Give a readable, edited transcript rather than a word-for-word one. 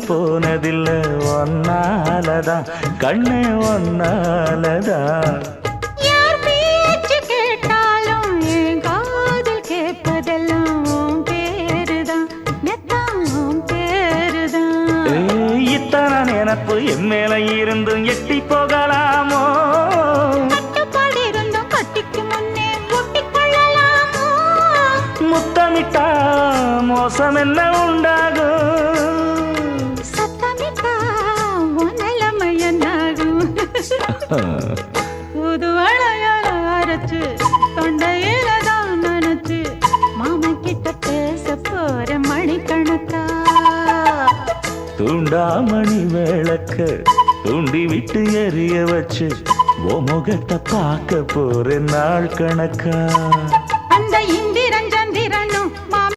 போனதில்ல ஒன்னாலதான் கண்ணே ஒன்னாலதான் யார் பேச்சு கேட்டாலும் என் காதில் கேட்பதெல்லாம் உன் பேருதான் மெத்தான் உன் பேருதான் இத்தனை நினப்பு என் மேல இருந்தும் எட்டி போகலாமோ கட்டுப்பாடு இருந்தும் கட்டிக்கு முன்னே ஒட்டிக்கொள்ளலாமோ முத்தமிட்டா மோசம் என்ன உண்டாகும் சத்தமிட்டா உன் நிலைமை என்னாகும் புது அழையால அரைச்சு தொண்டையில தான் நினைச்சு மாமா கிட்ட பேச போற மணிக்கணக்கா தூண்டாமணி விளக்க தூண்டி விட்டு எரிய வச்சு ஓ முகத்தை பார்க்க போற நாள் கணக்கா